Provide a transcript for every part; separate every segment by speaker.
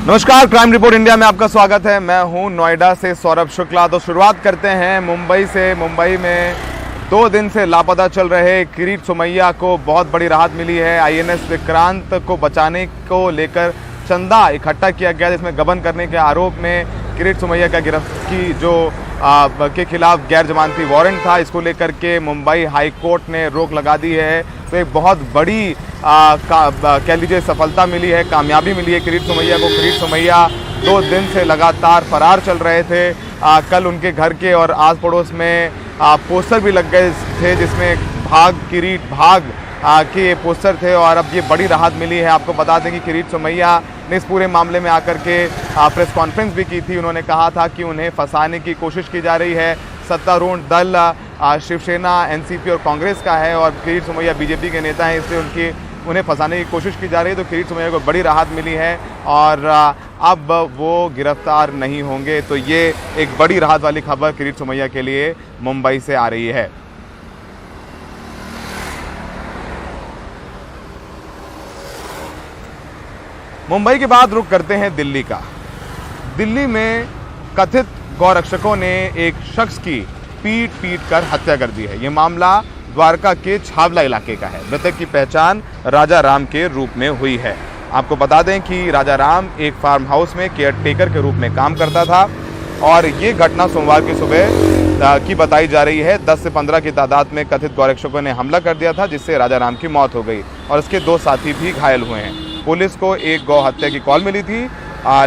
Speaker 1: नमस्कार, crime report India में आपका स्वागत है। मैं हूं नोएडा से सौरभ शुक्ला। तो शुरुआत करते हैं मुंबई से। मुंबई में 2 दिन से लापता चल रहे किरीट सोमैया को बहुत बड़ी राहत मिली है। आईएनएस विक्रांत को बचाने को लेकर चंदा इकट्ठा किया गया, जिसमें गबन करने के आरोप में किरीट सोमैया का गिरफ्त की के खिलाफ गैर जमानती वारंट था। इसको लेकर के मुंबई हाई कोर्ट ने रोक लगा दी है। तो एक बहुत बड़ी कह लीजिए सफलता मिली है, कामयाबी मिली है किरीट सोमैया को। किरीट सोमैया 2 दिन से लगातार फरार चल रहे थे। कल उनके घर के और आस पड़ोस में पोस्टर भी लग गए थे, जिसमें भाग किरीट भाग के पोस्टर थे, और अब ये बड़ी राहत मिली है। आपको बता दें कि किरीट सोमैया ने इस पूरे मामले में आकर के प्रेस कॉन्फ्रेंस भी की थी। उन्होंने कहा था कि उन्हें फंसाने की कोशिश की जा रही है। सत्तारूढ़ दल शिवसेना, एनसीपी और कांग्रेस का है, और किरीट सोमैया बीजेपी के नेता हैं, इसलिए उन्हें फंसाने की कोशिश की जा रही है। तो किरीट सोमैया को बड़ी राहत मिली है और अब वो गिरफ्तार नहीं होंगे। तो ये एक बड़ी राहत वाली खबर किरीट सोमैया के लिए मुंबई से आ रही है। मुंबई के बाद रुख करते हैं दिल्ली का। दिल्ली में कथित गौरक्षकों ने एक शख्स की पीट कर हत्या कर दी है। ये मामला द्वारका के छावला इलाके का है। मृतक की पहचान राजा राम के रूप में हुई है। आपको बता दें कि राजा राम एक फार्म हाउस में केयरटेकर के रूप में काम करता था, और ये घटना सोमवार की सुबह की बताई जा रही है। 10 से 15 की तादाद में कथित गौरक्षकों ने हमला कर दिया था, जिससे राजा राम की मौत हो गई और उसके 2 साथी भी घायल हुए हैं। पुलिस को एक गौ हत्या की कॉल मिली थी,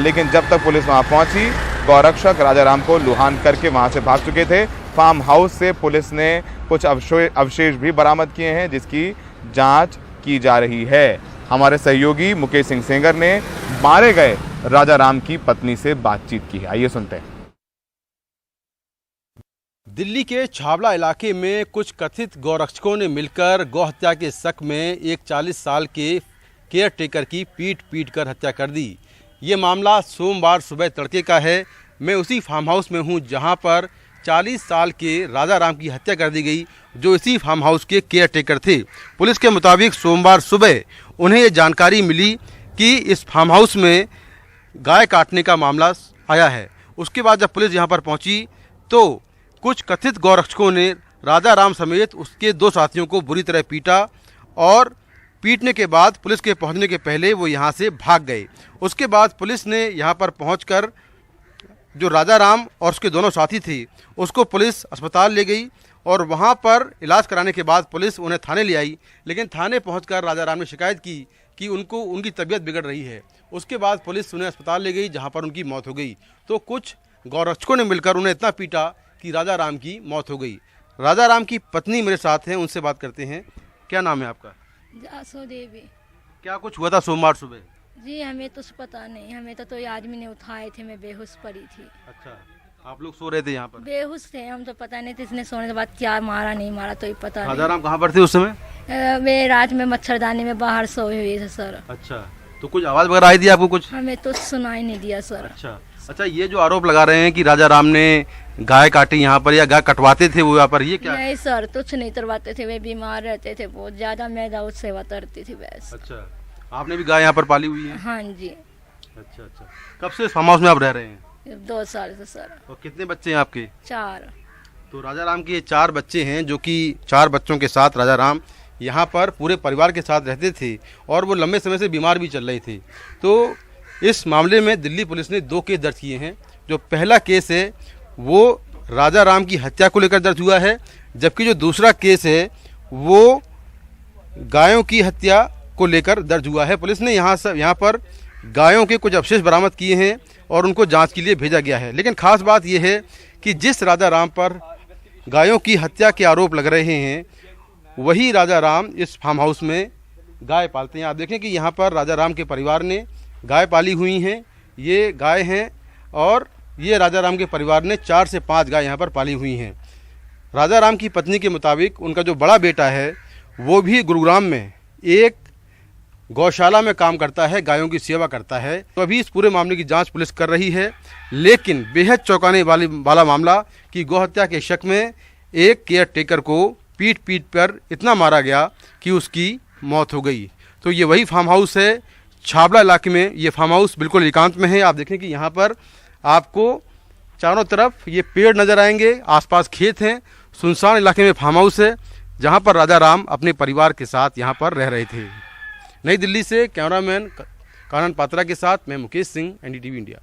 Speaker 1: लेकिन जब तक पुलिस वहां पहुंची, गौरक्षक राजा राम को लुहान करके वहां से भाग चुके थे। फार्म हाउस से पुलिस ने कुछ अवशेष भी बरामद किए हैं, जिसकी जांच की जा रही है। हमारे सहयोगी मुकेश सिंह सेंगर ने मारे गए राजा राम की पत्नी से बातचीत की है। आइए सुनते हैं।
Speaker 2: दिल्ली के छावला इलाके में कुछ कथित गौरक्षकों ने मिलकर गौ हत्या के शक में एक 40 साल के केयरटेकर की पीट कर हत्या कर दी। ये मामला सोमवार सुबह तड़के का है। मैं उसी फार्म हाउस में हूँ जहाँ पर 40 साल के राजा राम की हत्या कर दी गई, जो इसी फार्म हाउस के केयरटेकर थे। पुलिस के मुताबिक सोमवार सुबह उन्हें ये जानकारी मिली कि इस फार्म हाउस में गाय काटने का मामला आया है। उसके बाद जब पुलिस यहाँ पर पहुँची तो कुछ कथित गौरक्षकों ने राजा राम समेत उसके 2 साथियों को बुरी तरह पीटा, और पीटने के बाद पुलिस के पहुंचने के पहले वो यहाँ से भाग गए। उसके बाद पुलिस ने यहाँ पर पहुंचकर जो राजा राम और उसके दोनों साथी थे उसको पुलिस अस्पताल ले गई, और वहाँ पर इलाज कराने के बाद पुलिस उन्हें थाने ले आई। लेकिन थाने पहुंचकर राजा राम ने शिकायत की कि उनकी तबीयत बिगड़ रही है। उसके बाद पुलिस उन्हें अस्पताल ले गई, जहाँ पर उनकी मौत हो गई। तो कुछ गौरक्षकों ने मिलकर उन्हें इतना पीटा कि राजा राम की मौत हो गई। राजा राम की पत्नी मेरे साथ हैं, उनसे बात करते हैं। क्या नाम है आपका?
Speaker 3: जासो देवी।
Speaker 2: क्या कुछ हुआ था सोमवार सुबह?
Speaker 3: जी हमें तो पता नहीं, हमें तो ये आदमी ने उठाए थे, मैं बेहोश पड़ी थी।
Speaker 2: अच्छा, आप लोग सो रहे थे यहाँ पर?
Speaker 3: बेहोश थे हम, तो पता नहीं था इसने सोने के बाद क्या मारा नहीं मारा तो ये पता नहीं।
Speaker 2: राजा राम कहाँ पर थे उस समय?
Speaker 3: वे रात में मच्छरदानी में बाहर सोए हुए थे सर।
Speaker 2: अच्छा, तो कुछ आवाज वगैरह आई थी आपको कुछ?
Speaker 3: हमें तो सुनाई नहीं दिया सर।
Speaker 2: अच्छा, ये जो आरोप लगा रहे हैं कि राजा राम ने गाय काटी यहाँ पर या गाय कटवाते थे वो यहाँ पर, ये क्या?
Speaker 3: नहीं सर, कुछ नहीं करवाते थे, वे बीमार रहते थे बहुत ज्यादा, मैं बहुत सेवा करती थी बस।
Speaker 2: अच्छा, आपने भी गाय यहाँ पर पाली हुई है?
Speaker 3: हाँ जी।
Speaker 2: अच्छा, कब से फार्म हाउस में आप रह रहे हैं?
Speaker 3: 2 साल से सर।
Speaker 2: और कितने बच्चे हैं आपके?
Speaker 3: 4।
Speaker 2: तो राजा राम के 4 बच्चे हैं, जो कि 4 बच्चों के साथ राजा राम यहाँ पर पूरे परिवार के साथ रहते थे, और वो लंबे समय से बीमार भी चल रहे थे। तो इस मामले में दिल्ली पुलिस ने 2 केस दर्ज किए हैं। जो पहला केस है वो राजा राम की हत्या को लेकर दर्ज हुआ है, जबकि जो दूसरा केस है वो गायों की हत्या को लेकर दर्ज हुआ है। पुलिस ने यहाँ पर गायों के कुछ अवशेष बरामद किए हैं और उनको जांच के लिए भेजा गया है। लेकिन खास बात यह है कि जिस राजा राम पर गायों की हत्या के आरोप लग रहे हैं, वही राजा राम इस फार्म हाउस में गाय पालते हैं। आप देखें कि यहाँ पर राजा राम के परिवार ने गाय पाली हुई हैं। ये गाय हैं, और ये राजा राम के परिवार ने 4 से 5 गाय यहाँ पर पाली हुई हैं। राजा राम की पत्नी के मुताबिक उनका जो बड़ा बेटा है वो भी गुरुग्राम में एक गौशाला में काम करता है, गायों की सेवा करता है। तो अभी इस पूरे मामले की जांच पुलिस कर रही है। लेकिन बेहद चौंकाने वाला मामला कि गौ हत्या के शक में एक केयरटेकर को पीट कर इतना मारा गया कि उसकी मौत हो गई। तो ये वही फार्म हाउस है छाबड़ा इलाके में ये फार्म हाउस बिल्कुल एकांत में है। आप देखें कि यहाँ पर आपको चारों तरफ ये पेड़ नज़र आएंगे, आसपास खेत हैं, सुनसान इलाके में फार्म हाउस है जहाँ पर राजा राम अपने परिवार के साथ यहाँ पर रह रहे थे। नई दिल्ली से कैमरामैन कानन पात्रा के साथ मैं मुकेश सिंह, NDTV इंडिया।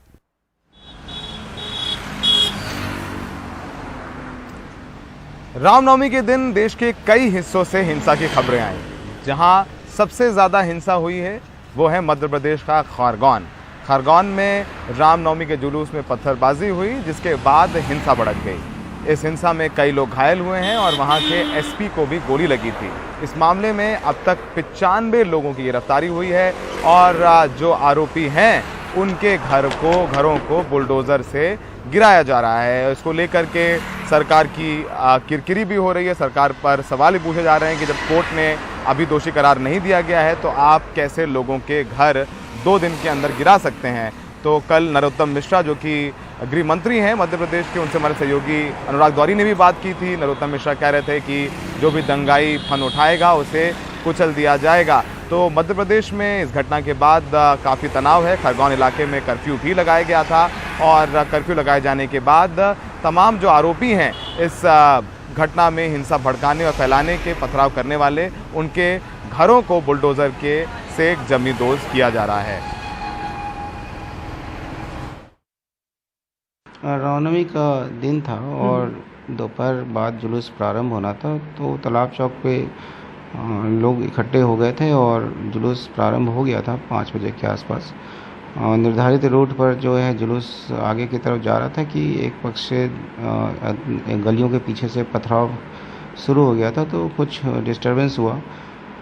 Speaker 1: रामनवमी के दिन देश के कई हिस्सों से हिंसा की खबरें आई। जहां सबसे ज़्यादा हिंसा हुई है वो है मध्य प्रदेश का खरगोन। खरगोन में रामनवमी के जुलूस में पत्थरबाजी हुई, जिसके बाद हिंसा भड़क गई। इस हिंसा में कई लोग घायल हुए हैं और वहां के SP को भी गोली लगी थी। इस मामले में अब तक 95 लोगों की गिरफ्तारी हुई है और जो आरोपी हैं उनके घरों को बुलडोज़र से गिराया जा रहा है। इसको लेकर के सरकार की किरकिरी भी हो रही है। सरकार पर सवाल भी पूछे जा रहे हैं कि जब कोर्ट ने अभी दोषी करार नहीं दिया गया है तो आप कैसे लोगों के घर 2 दिन के अंदर गिरा सकते हैं। तो कल नरोत्तम मिश्रा जो कि गृह मंत्री हैं मध्य प्रदेश के, उनसे हमारे सहयोगी अनुराग द्वारी ने भी बात की थी। नरोत्तम मिश्रा कह रहे थे कि जो भी दंगाई फन उठाएगा उसे कुचल दिया जाएगा। तो मध्य प्रदेश में इस घटना के बाद काफ़ी तनाव है। खरगोन इलाके में कर्फ्यू भी लगाया गया था और कर्फ्यू लगाए जाने के बाद तमाम जो आरोपी हैं इस घटना में हिंसा भड़काने और फैलाने के, पथराव करने वाले, उनके घरों को बुलडोज़र के से जमींदोज किया जा रहा है।
Speaker 4: रामनवमी का दिन था और दोपहर बाद जुलूस प्रारंभ होना था, तो तालाब चौक पे लोग इकट्ठे हो गए थे और जुलूस प्रारंभ हो गया था 5 बजे के आसपास। निर्धारित रूट पर जो है जुलूस आगे की तरफ जा रहा था कि एक पक्ष से गलियों के पीछे से पथराव शुरू हो गया था, तो कुछ डिस्टरबेंस हुआ।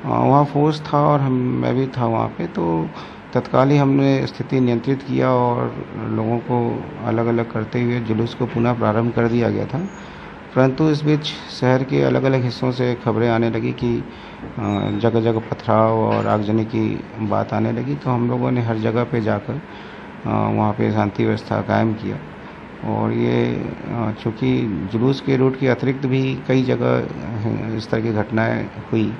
Speaker 4: वहाँ फोर्स था और मैं भी था वहाँ पे, तो तत्काल ही हमने स्थिति नियंत्रित किया और लोगों को अलग अलग करते हुए जुलूस को पुनः प्रारंभ कर दिया गया था। परंतु इस बीच शहर के अलग अलग हिस्सों से खबरें आने लगी कि जगह जगह पथराव और आगजनी की बात आने लगी, तो हम लोगों ने हर जगह पे जाकर वहाँ पे शांति व्यवस्था कायम किया। और ये चूँकि जुलूस के रूट के अतिरिक्त भी कई जगह इस तरह की घटनाएं हुई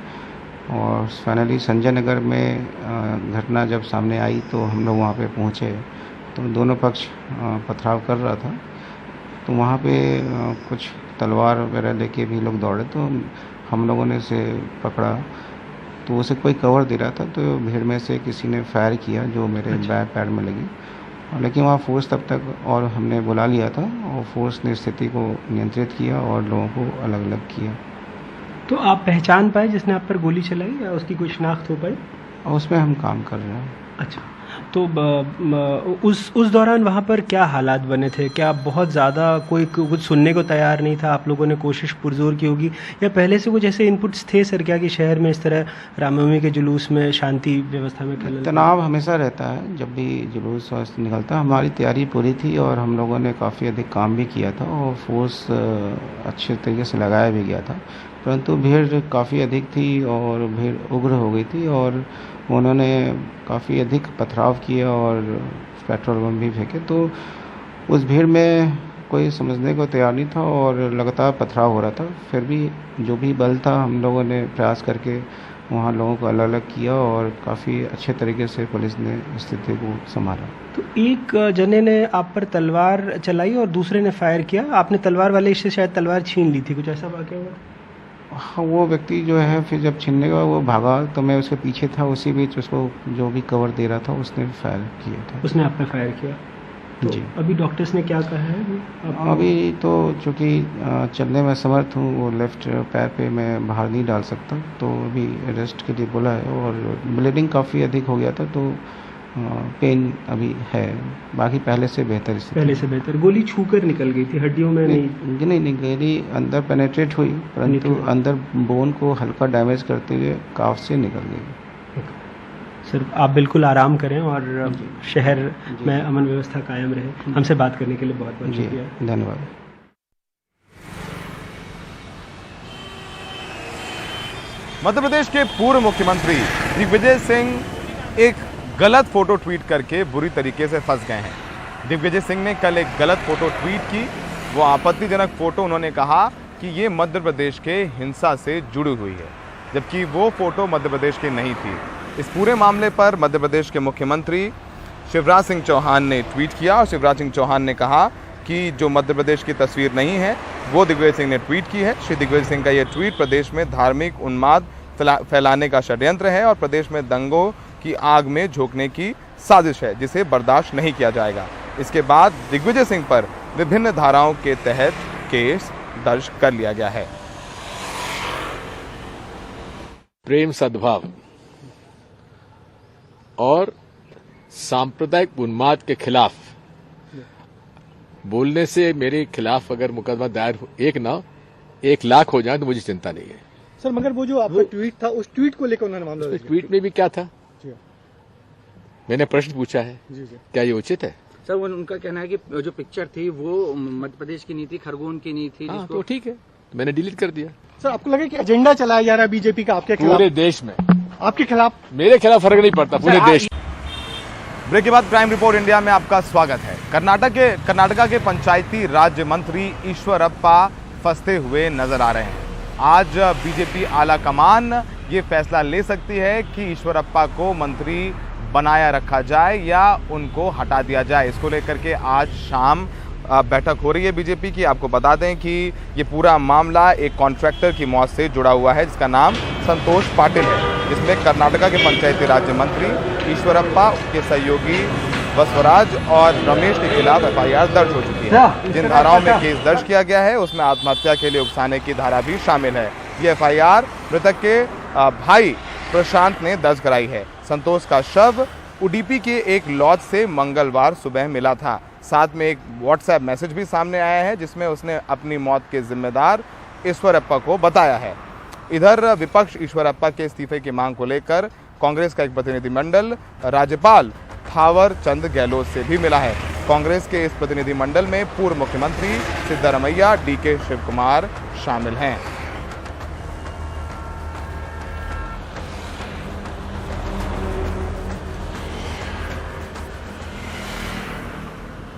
Speaker 4: और फाइनली संजय नगर में घटना जब सामने आई तो हम लोग वहाँ पे पहुँचे, तो दोनों पक्ष पथराव कर रहा था। तो वहाँ पे कुछ तलवार वगैरह लेके भी लोग दौड़े, तो हम लोगों ने उसे पकड़ा, तो उसे कोई कवर दे रहा था, तो भीड़ में से किसी ने फायर किया जो मेरे बैक पैर में लगी। लेकिन वहाँ फोर्स तब तक और हमने बुला लिया था और फोर्स ने स्थिति को नियंत्रित किया और लोगों को अलग अलग किया।
Speaker 5: तो आप पहचान पाए जिसने आप पर गोली चलाई या उसकी कोई शिनाख्त हो पाई?
Speaker 4: और उसमें हम काम कर रहे हैं।
Speaker 5: अच्छा, तो उस दौरान वहाँ पर क्या हालात बने थे? क्या बहुत ज़्यादा कोई कुछ सुनने को तैयार नहीं था? आप लोगों ने कोशिश पुरजोर की होगी या पहले से कुछ ऐसे इनपुट्स थे सर क्या कि शहर में इस तरह रामनवमी के जुलूस में शांति व्यवस्था में खलल?
Speaker 4: तनाव हमेशा रहता है जब भी जुलूस निकलता। हमारी तैयारी पूरी थी और हम लोगों ने काफ़ी अधिक काम भी किया था और फोर्स अच्छे तरीके से लगाया भी गया था, परंतु भीड़ काफ़ी अधिक थी और भीड़ उग्र हो गई थी और उन्होंने काफ़ी अधिक पथराव किया और पेट्रोल बम भी फेंके। तो उस भीड़ में कोई समझने को तैयार नहीं था और लगातार पथराव हो रहा था। फिर भी जो भी बल था हम लोगों ने प्रयास करके वहाँ लोगों को अलग अलग किया और काफ़ी अच्छे तरीके से पुलिस ने स्थिति को संभाला।
Speaker 5: तो एक जने ने आप पर तलवार चलाई और दूसरे ने फायर किया, आपने तलवार वाले से शायद तलवार छीन ली थी, कुछ ऐसा वाक़या हुआ?
Speaker 4: हाँ, वो व्यक्ति जो है फिर जब छीनने का वो भागा तो मैं उसके पीछे था, उसी बीच उसको जो भी कवर दे रहा था उसने फायर किया था।
Speaker 5: उसने आप पे फायर किया? तो जी। अभी डॉक्टर्स ने क्या कहा है?
Speaker 4: अभी तो चूँकि चलने में समर्थ हूँ, वो लेफ्ट पैर पे मैं बाहर नहीं डाल सकता, तो अभी रेस्ट के लिए बोला है और ब्लीडिंग काफ़ी अधिक हो गया था, तो पेन अभी है, बाकी पहले से बेहतर।
Speaker 5: पहले से बेहतर। गोली छूकर निकल गई थी, हड्डियों में
Speaker 4: नहीं गोली अंदर पेनेट्रेट हुई, परंतु अंदर बोन को हल्का डैमेज करते हुए काफ से निकल गई।
Speaker 5: सर आप बिल्कुल आराम करें और शहर में अमन व्यवस्था कायम रहे। हमसे बात करने के लिए बहुत बहुत शुक्रिया।
Speaker 4: धन्यवाद।
Speaker 1: मध्य प्रदेश के पूर्व मुख्यमंत्री दिग्विजय सिंह एक गलत फोटो ट्वीट करके बुरी तरीके से फंस गए हैं। दिग्विजय सिंह ने कल एक गलत फोटो ट्वीट की। वो आपत्तिजनक फोटो, उन्होंने कहा कि ये मध्य प्रदेश के हिंसा से जुड़ी हुई है, जबकि वो फोटो मध्य प्रदेश की नहीं थी। इस पूरे मामले पर मध्य प्रदेश के मुख्यमंत्री शिवराज सिंह चौहान ने ट्वीट किया और शिवराज सिंह चौहान ने कहा कि जो मध्य प्रदेश की तस्वीर नहीं है वो दिग्विजय सिंह ने ट्वीट की है। श्री दिग्विजय सिंह का ये ट्वीट प्रदेश में धार्मिक उन्माद फैलाने का षड्यंत्र है और प्रदेश में दंगों की आग में झोंकने की साजिश है, जिसे बर्दाश्त नहीं किया जाएगा। इसके बाद दिग्विजय सिंह पर विभिन्न धाराओं के तहत केस दर्ज कर लिया गया है।
Speaker 6: प्रेम सद्भाव और सांप्रदायिक उन्माद के खिलाफ बोलने से मेरे खिलाफ अगर मुकदमा दायर 1 लाख हो जाए तो मुझे चिंता नहीं है।
Speaker 7: सर मगर वो जो आपका ट्वीट था उस ट्वीट को लेकर उन्होंने मामला
Speaker 6: उस ट्वीट में भी क्या था? मैंने प्रश्न पूछा है, क्या ये उचित है?
Speaker 8: सर उनका कहना है कि जो पिक्चर थी वो मध्य प्रदेश की नहीं थी, खरगोन की नहीं थी।
Speaker 6: हाँ, तो ठीक है, मैंने डिलीट कर दिया।
Speaker 7: सर आपको लगा कि एजेंडा चलाया जा रहा है बीजेपी का आपके खिलाफ?
Speaker 6: पूरे देश में
Speaker 7: आपके खिलाफ?
Speaker 6: मेरे खिलाफ फर्क नहीं पड़ता, पूरे देश।
Speaker 1: ब्रेक के बाद क्राइम रिपोर्ट इंडिया में आपका स्वागत है। कर्नाटका के पंचायती राज्य मंत्री ईश्वरप्पा फंसते हुए नजर आ रहे हैं। आज बीजेपी आला कमान ये फैसला ले सकती है कि ईश्वरप्पा को मंत्री बनाया रखा जाए या उनको हटा दिया जाए। इसको लेकर के आज शाम बैठक हो रही है बीजेपी की। आपको बता दें कि ये पूरा मामला एक कॉन्ट्रैक्टर की मौत से जुड़ा हुआ है जिसका नाम संतोष पाटिल है, जिसमें कर्नाटका के पंचायती राज्य मंत्री ईश्वरप्पा, उसके सहयोगी बसवराज और रमेश के खिलाफ एफआईआर दर्ज हो चुकी है। जिन धाराओं में केस दर्ज किया गया है उसमें आत्महत्या के लिए उकसाने की धारा भी शामिल है। ये एफआईआर मृतक के भाई प्रशांत ने दर्ज कराई है। संतोष का शव उडुपी के एक लॉज से मंगलवार सुबह मिला था। साथ में एक व्हाट्सएप मैसेज भी सामने आया है जिसमें उसने अपनी मौत के जिम्मेदार ईश्वरप्पा को बताया है। इधर विपक्ष ईश्वरप्पा के इस्तीफे की मांग को लेकर कांग्रेस का एक प्रतिनिधिमंडल राज्यपाल थावर चंद गहलोत से भी मिला है। कांग्रेस के इस प्रतिनिधिमंडल में पूर्व मुख्यमंत्री सिद्धारमैया, डीके शिवकुमार शामिल हैं।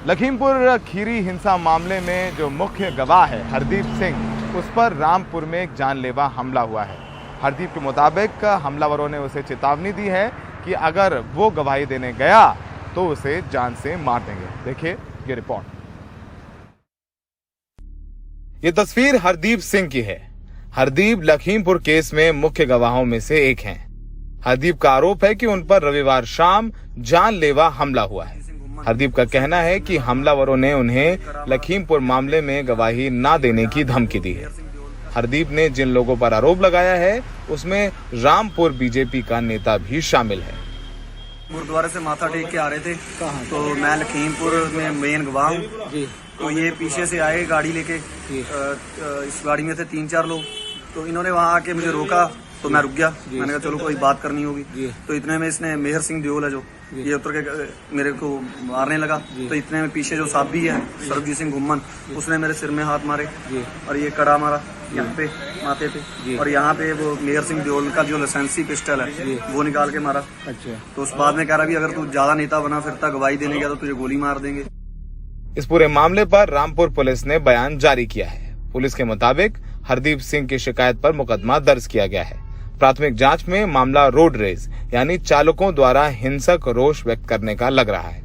Speaker 1: लखीमपुर खीरी हिंसा मामले में जो मुख्य गवाह है हरदीप सिंह, उस पर रामपुर में एक जानलेवा हमला हुआ है। हरदीप के मुताबिक हमलावरों ने उसे चेतावनी दी है कि अगर वो गवाही देने गया तो उसे जान से मार देंगे। देखिए ये रिपोर्ट। ये तस्वीर हरदीप सिंह की है। हरदीप लखीमपुर केस में मुख्य गवाहों में से एक हैं। हरदीप का आरोप है कि उन पर रविवार शाम जानलेवा हमला हुआ है। हरदीप का कहना है कि हमलावरों ने उन्हें लखीमपुर मामले में गवाही ना देने की धमकी दी है। हरदीप ने जिन लोगों पर आरोप लगाया है उसमें रामपुर बीजेपी का नेता भी शामिल है।
Speaker 9: गुरुद्वारे से माथा टेक के आ रहे थे तो मैं लखीमपुर में मेन गवाह हूँ। तो ये पीछे से आए गाड़ी लेके, इस गाड़ी में थे 3-4 लोग। तो इन्होंने वहाँ आके मुझे रोका तो मैं रुक गया। मैंने कहा चलो कोई बात करनी होगी। तो इतने में इसने मेहर सिंह देओल है जो ये उतर के मेरे को मारने लगा। तो इतने में पीछे जो साबी है सरबजीत सिंह घुम्मन, उसने मेरे सिर में हाथ मारे और ये कड़ा मारा यहाँ पे माथे पे, और यहाँ पे वो मेहर सिंह देओल का जो लाइसेंसी पिस्टल है वो निकाल के मारा। अच्छा। तो उस बाद में कह रहा भी अगर तू ज्यादा नेता बना फिरता गवाही देने गया तो तुझे गोली मार देंगे।
Speaker 1: इस पूरे मामले पर रामपुर पुलिस ने बयान जारी किया है। पुलिस के मुताबिक हरदीप सिंह की शिकायत पर मुकदमा दर्ज किया गया है। प्राथमिक जांच में मामला रोड रेज यानी चालकों द्वारा हिंसक रोष व्यक्त करने का लग रहा है।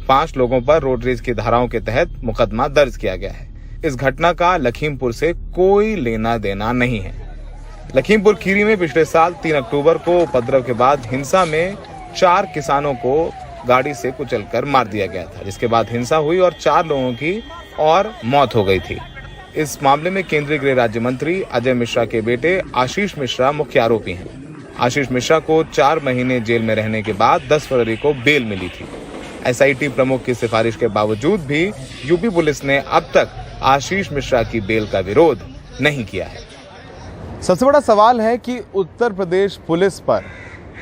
Speaker 1: 5 लोगों पर रोड रेज की धाराओं के तहत मुकदमा दर्ज किया गया है। इस घटना का लखीमपुर से कोई लेना देना नहीं है। लखीमपुर खीरी में पिछले साल 3 अक्टूबर को उपद्रव के बाद हिंसा में 4 किसानों को गाड़ी से कुचलकर मार दिया गया था, जिसके बाद हिंसा हुई और 4 लोगों की और मौत हो गई थी। इस मामले में केंद्रीय गृह राज्य मंत्री अजय मिश्रा के बेटे आशीष मिश्रा मुख्य आरोपी हैं। आशीष मिश्रा को 4 महीने जेल में रहने के बाद 10 फरवरी को बेल मिली थी। एसआईटी प्रमुख की सिफारिश के बावजूद भी यूपी पुलिस ने अब तक आशीष मिश्रा की बेल का विरोध नहीं किया है। सबसे बड़ा सवाल है कि उत्तर प्रदेश पुलिस पर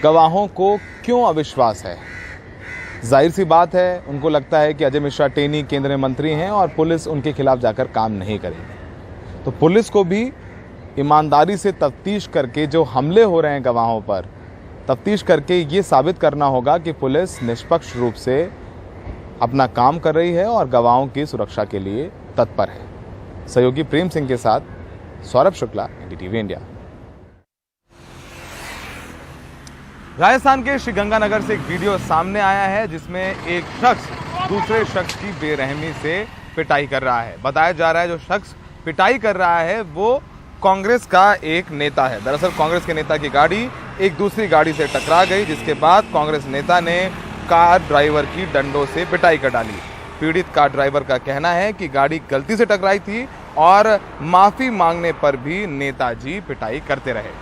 Speaker 1: गवाहों को क्यों अविश्वास है। जाहिर सी बात है, उनको लगता है कि अजय मिश्रा टेनी केंद्रीय मंत्री हैं और पुलिस उनके खिलाफ जाकर काम नहीं करेगी। तो पुलिस को भी ईमानदारी से तफ्तीश करके जो हमले हो रहे हैं गवाहों पर, तफ्तीश करके ये साबित करना होगा कि पुलिस निष्पक्ष रूप से अपना काम कर रही है और गवाहों की सुरक्षा के लिए तत्पर है। सहयोगी प्रेम सिंह के साथ सौरभ शुक्ला, एनडीटीवी इंडिया। राजस्थान के श्रीगंगानगर से एक वीडियो सामने आया है जिसमें एक शख्स दूसरे शख्स की बेरहमी से पिटाई कर रहा है। बताया जा रहा है जो शख्स पिटाई कर रहा है वो कांग्रेस का एक नेता है। दरअसल कांग्रेस के नेता की गाड़ी एक दूसरी गाड़ी से टकरा गई, जिसके बाद कांग्रेस नेता ने कार ड्राइवर की डंडों से पिटाई कर डाली। पीड़ित कार ड्राइवर का कहना है कि गाड़ी गलती से टकराई थी और माफी मांगने पर भी नेताजी पिटाई करते रहे।